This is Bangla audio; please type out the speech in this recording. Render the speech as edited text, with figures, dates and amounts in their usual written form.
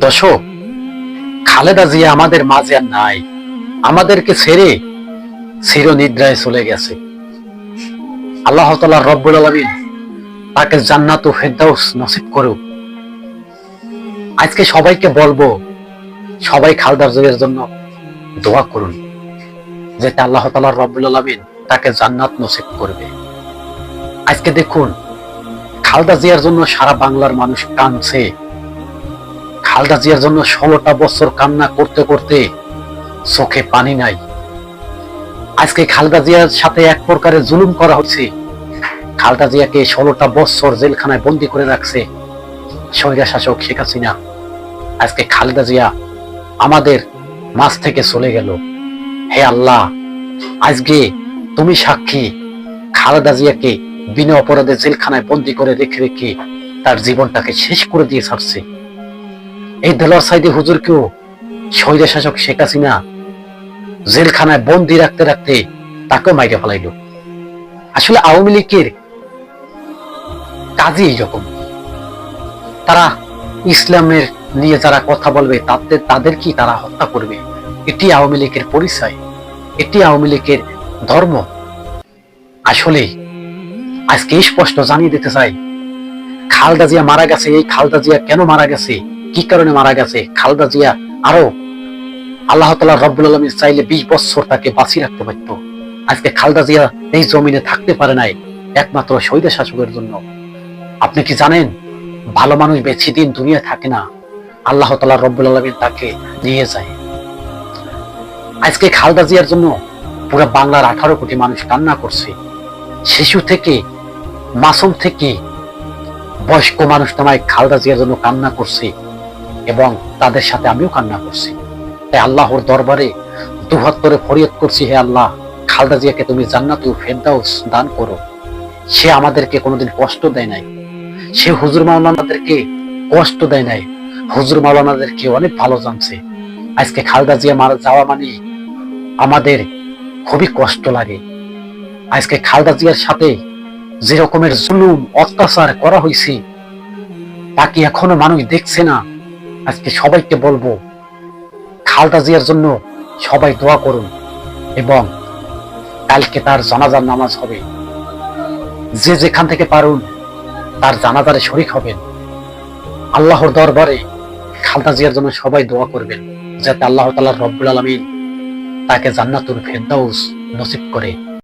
দর্শক, খালেদা জিয়া আমাদের মাঝে আর নাই, আমাদেরকে ছেড়ে চিরনিদ্রায় চলে গেছে। আল্লাহ তাআলা রব্বুল আলামিন তাকে জান্নাতুল ফেরদাউস নসিব করুক। আজকে সবাইকে বলবো, সবাই খালেদা জিয়ার জন্য দোয়া করুন, যাতে আল্লাহ তাআলা রব্বুল আলামিন তাকে জান্নাত নসিব করবে। আজকে দেখুন, খালেদা জিয়ার জন্য সারা বাংলার মানুষ কাঁদছে। খালেদা জিয়ার জন্য 16টা বছর কান্না করতে করতে চোখে পানি নাই। আজকে খালেদা জিয়ার সাথে এক প্রকারের জুলুম করা হচ্ছে। খালেদা জিয়াকে 16টা বছর জেলখানায় বন্দি করে রাখছে স্বৈরা শাসক শেখ হাসিনা। আজকে খালেদা জিয়া আমাদের মাঝ থেকে চলে গেল। হে আল্লাহ, আজকে তুমি সাক্ষী, খালেদা জিয়াকে বিনা অপরাধে জেলখানায় বন্দি করে রেখে রেখে তার জীবনটাকে শেষ করে দিয়ে ছাড়ছে। এই দেলোয়ার সাইদি হুজুরকেও স্বৈরা শাসক শেখ হাসিনা জেলখানায় বন্দি রাখতে রাখতে তাকেও মাইরে ফেলাইল। আসলে আওয়ামী লীগের কাজই এইরকম। তারা ইসলামের নিয়ে যারা কথা বলবে তাদেরকে তারা হত্যা করবে। এটি আওয়ামী লীগের পরিচয়, এটি আওয়ামী লীগের ধর্ম। আসলে আজকে স্পষ্ট জানিয়ে দিতে চাই, খালেদা জিয়া মারা গেছে। এই খালেদা জিয়া কেন মারা গেছে, কি কারণে মারা গেছে? খালেদা জিয়া আরো আল্লাহ তাআলা রব্বুল আলামিন চাইলে 20 বছর তাকে বাঁচিয়ে রাখতে পারত। আজকে খালেদা জিয়া এই জমিনে থাকতে পারে নাই একমাত্র শহীদের শাসকের জন্য। আপনি কি জানেন, ভালো মানুষ বেশি দিন দুনিয়া থাকে না, আল্লাহ তাআলা রব্বুল আলামিন তাকে নিয়ে যায়। আজকে খালেদা জিয়ার জন্য পুরো বাংলার 18 কোটি মানুষ কান্না করছে। শিশু থেকে মাসুম থেকে বয়স্ক মানুষ তোমায় খালেদা জিয়ার জন্য কান্না করছে, এবং তাদের সাথে আমিও কান্না করছি। তাই আল্লাহর দরবারে দুহাত করে ফরিয়াদ করছি, হে আল্লাহ, খালেদা জিয়াকে তুমি জান্নাতুল ফেরদাউস দান করো। সে আমাদেরকে কোনোদিন কষ্ট দেয় নাই, সে হুজুর মাওলানাদেরকে কষ্ট দেয় নাই, হুজুর মাওলানাদেরকে অনেক ভালো জানছে। আজকে খালেদা জিয়া মারা যাওয়া মানে আমাদের খুবই কষ্ট লাগে। আজকে খালেদা জিয়ার সাথে যে রকমের জুলুম অত্যাচার করা হয়েছে তাকে এখনো মানুষ দেখছে না। আজকে সবাইকে বলবো, খালেদা জিয়ার জন্য সবাই দোয়া করুন, এবং কালকে তার জানাজার নামাজ হবে। যে যেখান থেকে পারুন তার জানাজারে শরীক হবেন। আল্লাহর দরবারে খালেদা জিয়ার জন্য সবাই দোয়া করবেন, যাতে আল্লাহ তাআলা রব্বুল আলামিন তাকে জান্নাতুল ফেরদাউস নসিব করে।